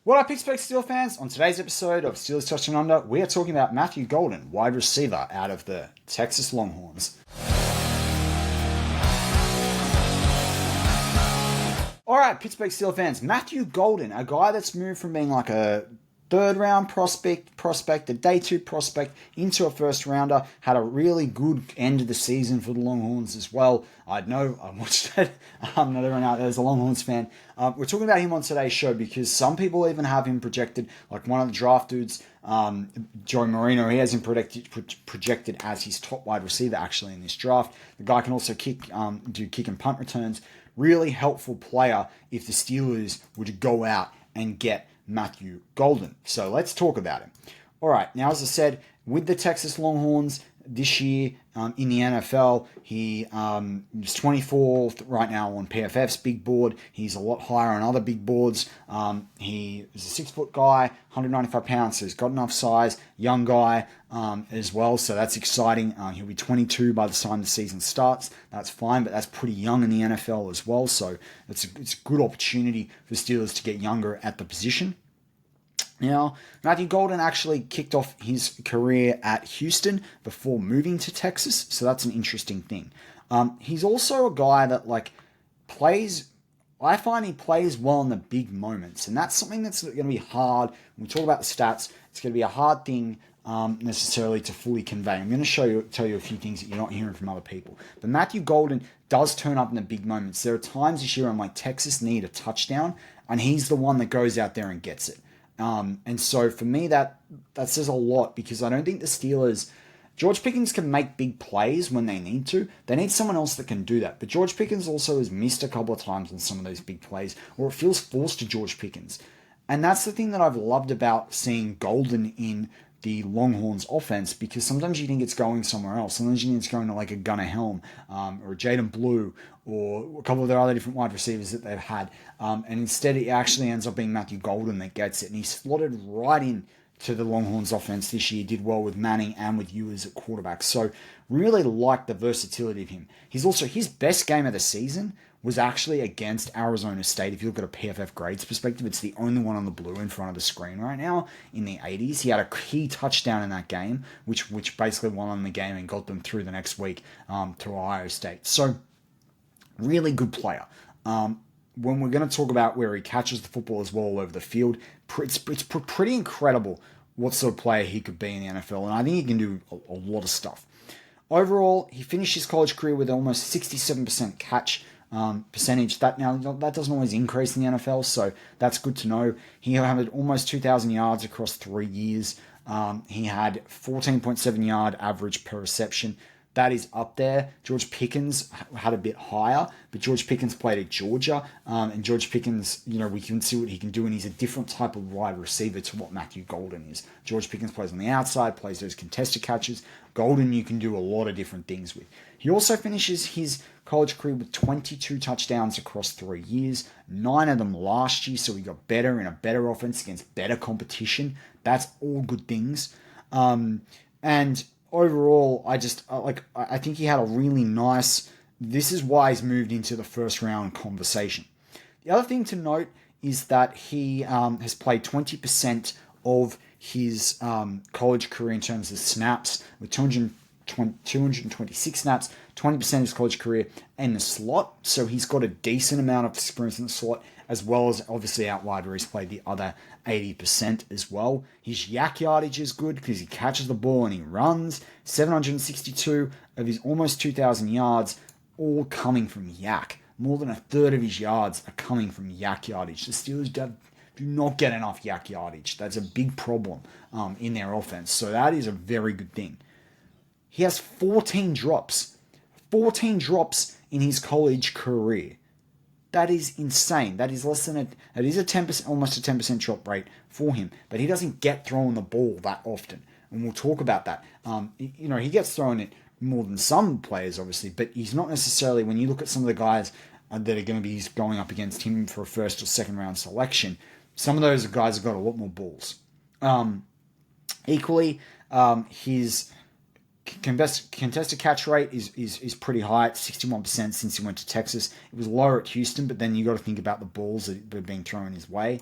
What up, Pittsburgh Steelers fans? On today's episode of Steelers Touching Under, we are talking about Matthew Golden, wide receiver out of the Texas Longhorns. Alright, Pittsburgh Steelers fans, Matthew Golden, a guy that's moved from being like a third-round prospect, a day two prospect, into a first-rounder, had a really good end of the season for the Longhorns as well. I know, I watched it. Not everyone out there is a Longhorns fan. We're talking about him on today's show because some people even have him projected, like one of the draft dudes, Joey Marino, he has him projected as his top wide receiver actually in this draft. The guy can also do kick and punt returns. Really helpful player if the Steelers were to go out and get Matthew Golden. So let's talk about him. All right, now as I said, with the Texas Longhorns this year in the NFL, he's 24th right now on PFF's big board. He's a lot higher on other big boards. He is a 6-foot guy, 195 pounds, so he's got enough size. Young guy as well, so that's exciting. He'll be 22 by the time the season starts. That's fine, but that's pretty young in the NFL as well, so it's a good opportunity for Steelers to get younger at the position. Now, Matthew Golden actually kicked off his career at Houston before moving to Texas, so that's an interesting thing. He's also a guy that I find he plays well in the big moments, and that's something that's going to be hard. When we talk about the stats, it's going to be a hard thing necessarily to fully convey. I'm going to tell you a few things that you're not hearing from other people. But Matthew Golden does turn up in the big moments. There are times this year I'm like, Texas need a touchdown, and he's the one that goes out there and gets it. And so for me, that says a lot because I don't think the Steelers... George Pickens can make big plays when they need to. They need someone else that can do that. But George Pickens also has missed a couple of times on some of those big plays, or it feels forced to George Pickens. And that's the thing that I've loved about seeing Golden in the Longhorns offense, because sometimes you think it's going somewhere else. Sometimes you think it's going to like a Gunnar Helm or a Jaden Blue or a couple of their other different wide receivers that they've had. And instead it actually ends up being Matthew Golden that gets it. And he's slotted right in to the Longhorns offense this year. Did well with Manning and with Ewers at quarterback. So really like the versatility of him. He's also, his best game of the season was actually against Arizona State. If you look at a PFF grades perspective, it's the only one on the blue in front of the screen right now in the 80s. He had a key touchdown in that game, which basically won them the game and got them through the next week to Ohio State. So really good player. When we're going to talk about where he catches the football as well all over the field, it's pretty incredible what sort of player he could be in the NFL, and I think he can do a lot of stuff. Overall, he finished his college career with almost 67% catch percentage. That doesn't always increase in the NFL, so that's good to know. He had almost 2,000 yards across 3 years. He had 14.7 yard average per reception. That is up there. George Pickens had a bit higher, but George Pickens played at Georgia, and George Pickens, we can see what he can do, and he's a different type of wide receiver to what Matthew Golden is. George Pickens plays on the outside, plays those contested catches. Golden you can do a lot of different things with. He also finishes his college career with 22 touchdowns across 3 years, 9 of them last year, so he got better in a better offense against better competition. That's all good things. And overall, I think he had a really nice... This is why he's moved into the first round conversation. The other thing to note is that he has played 20% of his college career in terms of snaps, with 226 snaps, 20% of his college career in the slot. So he's got a decent amount of experience in the slot, as well as obviously out wide where he's played the other 80% as well. His yak yardage is good because he catches the ball and he runs. 762 of his almost 2,000 yards all coming from yak. More than a third of his yards are coming from yak yardage. The Steelers do not get enough yak yardage. That's a big problem in their offense. So that is a very good thing. He has 14 drops. 14 drops in his college career. That is insane. That is less than it is a 10%, almost a 10% drop rate for him. But he doesn't get thrown the ball that often, and we'll talk about that. He gets thrown it more than some players, obviously, but he's not necessarily. When you look at some of the guys that are going to be going up against him for a first or second round selection, some of those guys have got a lot more balls. Equally, his contested catch rate is pretty high at 61% since he went to Texas. It was lower at Houston, but then you got to think about the balls that were being thrown his way.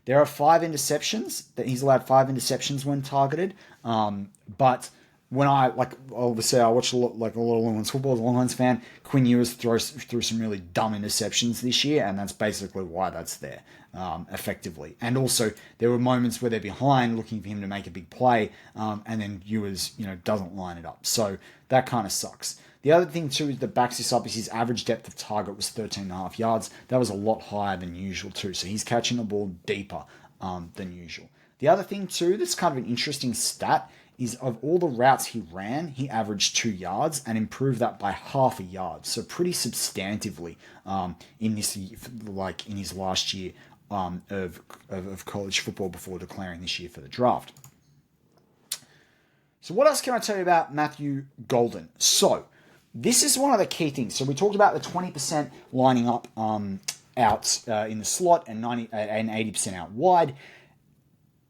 There are 5 interceptions, that he's allowed 5 interceptions when targeted. But when obviously I watch a lot of Longhorns football as a Longhorns fan, Quinn Ewers threw some really dumb interceptions this year, and that's basically why that's there, effectively. And also, there were moments where they're behind, looking for him to make a big play, and then Ewers, doesn't line it up. So that kind of sucks. The other thing too that backs this up is his average depth of target was 13.5 yards. That was a lot higher than usual too. So he's catching the ball deeper than usual. The other thing too that's kind of an interesting stat is of all the routes he ran, he averaged 2 yards and improved that by half a yard. So pretty substantively in his last year of college football before declaring this year for the draft. So what else can I tell you about Matthew Golden? So this is one of the key things. So we talked about the 20% lining up out in the slot and 80% out wide.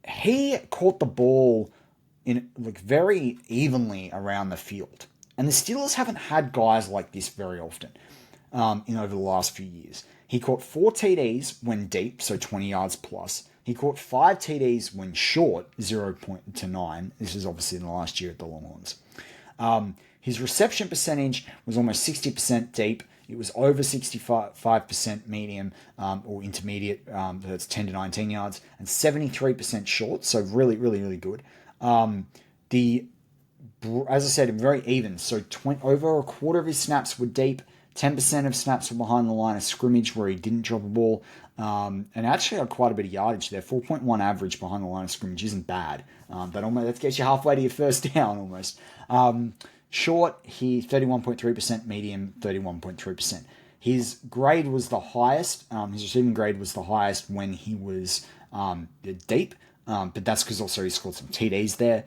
He caught the ball very evenly around the field. And the Steelers haven't had guys like this very often over the last few years. He caught 4 TDs when deep, so 20 yards plus. He caught 5 TDs when short, 0 to 9. This is obviously in the last year at the Longhorns. His reception percentage was almost 60% deep. It was over 65% medium or intermediate, that's 10 to 19 yards, and 73% short, so really, really, really good. As I said, very even. So over a quarter of his snaps were deep, 10% of snaps were behind the line of scrimmage where he didn't drop a ball, and actually had quite a bit of yardage there. 4.1 average behind the line of scrimmage isn't bad. That gets you halfway to your first down almost. Short, he 31.3%, medium 31.3%. His grade was the highest. His receiving grade was the highest when he was deep, but that's because also he scored some TDs there.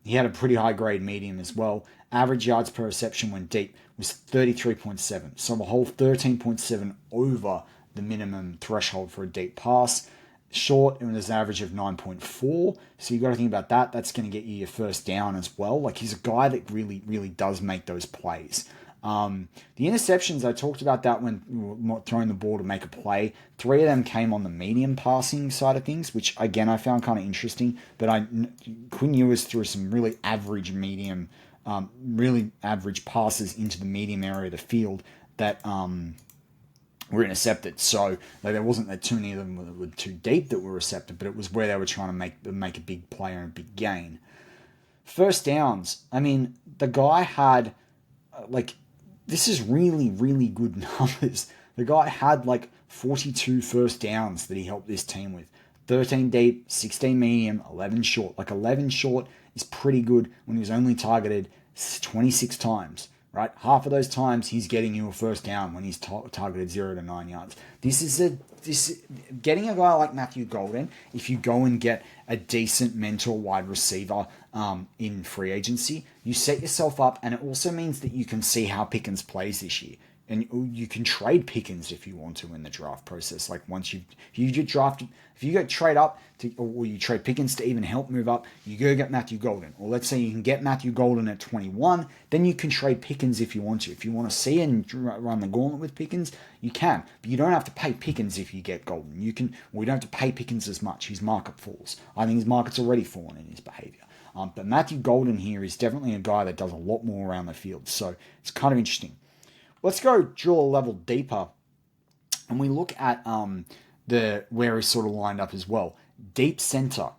He had a pretty high grade medium as well. Average yards per reception when deep was 33.7, so a whole 13.7 over the minimum threshold for a deep pass. Short, it was an average of 9.4, so you got to think about that. That's going to get you your first down as well. Like, he's a guy that really, really does make those plays. The interceptions, I talked about that when we were throwing the ball to make a play. 3 of them came on the medium passing side of things, which, again, I found kind of interesting. But Quinn Ewers threw some really average medium, really average passes into the medium area of the field that were intercepted. So there wasn't that too many of them that were too deep that were recepted, but it was where they were trying to make a big play and a big gain. First downs. I mean, the guy had this is really, really good numbers. The guy had 42 first downs that he helped this team with. 13 deep, 16 medium, 11 short. 11 short is pretty good when he was only targeted 26 times, right? Half of those times he's getting you a first down when he's targeted 0 to 9 yards. Getting a guy like Matthew Golden, if you go and get a decent mentor wide receiver in free agency, you set yourself up, and it also means that you can see how Pickens plays this year. And you can trade Pickens if you want to in the draft process. If you go trade up or you trade Pickens to even help move up, you go get Matthew Golden. Or let's say you can get Matthew Golden at 21, then you can trade Pickens if you want to. If you want to see and run the gauntlet with Pickens, you can. But you don't have to pay Pickens if you get Golden. You don't have to pay Pickens as much. His market falls. I think his market's already fallen in his behavior. But Matthew Golden here is definitely a guy that does a lot more around the field. So it's kind of interesting. Let's go drill a level deeper, and we look at where he's sort of lined up as well. Deep center,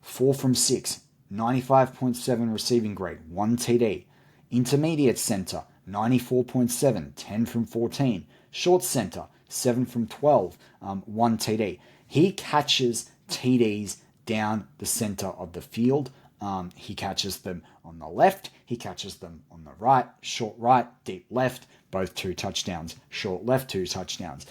4 from 6, 95.7 receiving grade, 1 TD. Intermediate center, 94.7, 10 from 14. Short center, 7 from 12, 1 TD. He catches TDs down the center of the field. He catches them on the left, he catches them on the right, short right, deep left, both 2 touchdowns, short left, 2 touchdowns.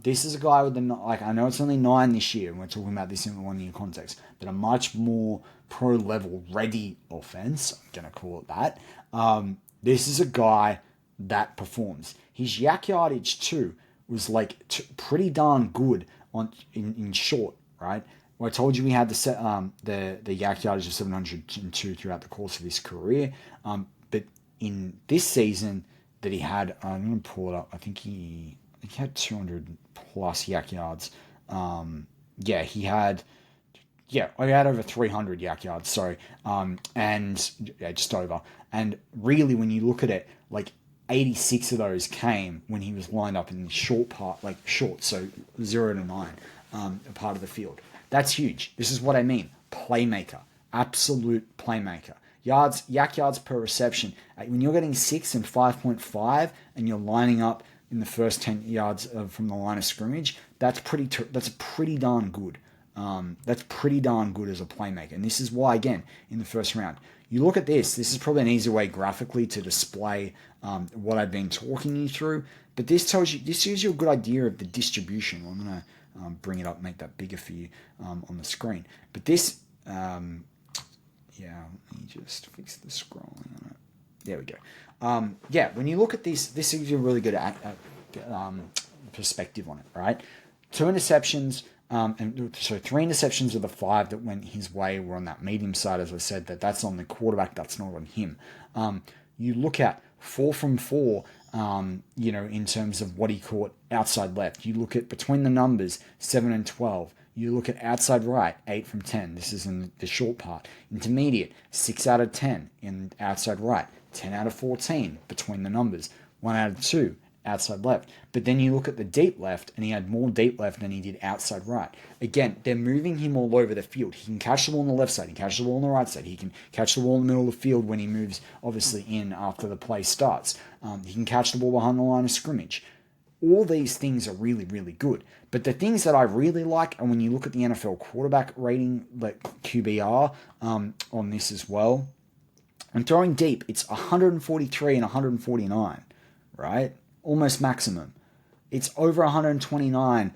This is a guy with I know it's only 9 this year, and we're talking about this in a 1-year context, but a much more pro-level ready offense, I'm going to call it that. This is a guy that performs. His yak yardage too was pretty darn good in short, right? Well, I told you we had the yak yardage of 702 throughout the course of his career. But in this season that he had, I'm going to pull it up. I think he had 200 plus yak yards yeah, he had I had over 300 yak yards, sorry, and yeah, just over. And really, when you look at it, like 86 of those came when he was lined up in the short part, like short, so 0 to 9, a part of the field. That's huge. This is what I mean. Playmaker, absolute playmaker. Yak yards per reception. When you're getting 6 and 5.5, and you're lining up in the first 10 yards from the line of scrimmage, that's pretty darn good. That's pretty darn good as a playmaker. And this is why, again, in the first round, you look at this. This is probably an easier way graphically to display what I've been talking you through. But this gives you a good idea of the distribution. I'm going to bring it up, make that bigger for you on the screen. But this, let me just fix the scrolling on it. There we go. When you look at this gives you a really good perspective on it, right? 2 interceptions. So 3 interceptions of the 5 that went his way were on that medium side, as I said, that's on the quarterback, that's not on him. You look at 4 from 4, in terms of what he caught outside left. You look at between the numbers, 7 and 12. You look at outside right, 8 from 10. This is in the short part. Intermediate, 6 out of 10 in outside right, 10 out of 14 between the numbers, 1 out of 2 outside left. But then you look at the deep left, and he had more deep left than he did outside right. Again, they're moving him all over the field. He can catch the ball on the left side. He can catch the ball on the right side. He can catch the ball in the middle of the field when he moves, obviously, in after the play starts. He can catch the ball behind the line of scrimmage. All these things are really, really good. But the things that I really like, and when you look at the NFL quarterback rating, like QBR on this as well, and throwing deep, it's 143 and 149, right? Almost maximum. It's over 129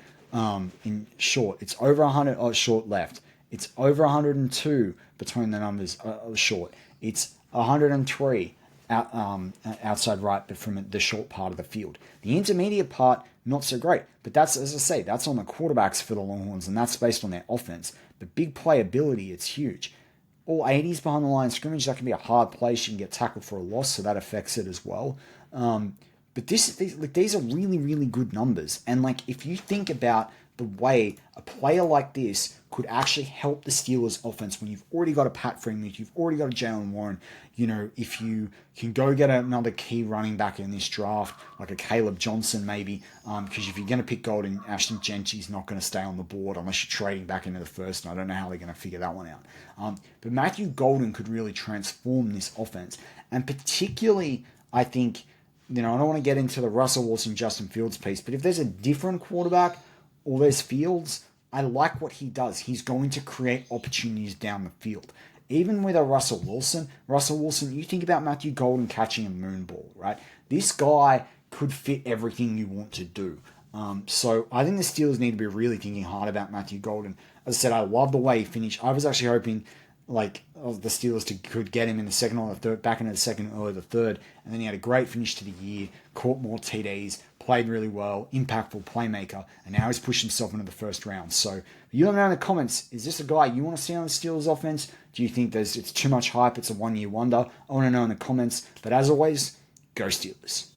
in short. It's over 100 short left. It's over 102 between the numbers short. It's 103 outside right, but from the short part of the field. The intermediate part, not so great. But that's, as I say, that's on the quarterbacks for the Longhorns, and that's based on their offense. But big playability, it's huge. All 80s behind the line of scrimmage, that can be a hard place. You can get tackled for a loss, so that affects it as well. But these are really, really good numbers. And if you think about the way a player like this could actually help the Steelers offense when you've already got a Pat Freeman, you've already got a Jaylen Warren, if you can go get another key running back in this draft, like a Caleb Johnson maybe, because if you're going to pick Golden, Ashton Gentry's not going to stay on the board unless you're trading back into the first, and I don't know how they're going to figure that one out. But Matthew Golden could really transform this offense. And particularly, I think, I don't want to get into the Russell Wilson, Justin Fields piece, but if there's a different quarterback or there's Fields, I like what he does. He's going to create opportunities down the field. Even with a Russell Wilson, you think about Matthew Golden catching a moonball, right? This guy could fit everything you want to do. So I think the Steelers need to be really thinking hard about Matthew Golden. As I said, I love the way he finished. I was actually hoping the Steelers could get him in the second or the third, back into the second or the third, and then he had a great finish to the year, caught more TDs, played really well, impactful playmaker, and now he's pushed himself into the first round. So you let me know in the comments, is this a guy you want to see on the Steelers offense? Do you think it's too much hype, it's a one-year wonder? I want to know in the comments. But as always, go Steelers.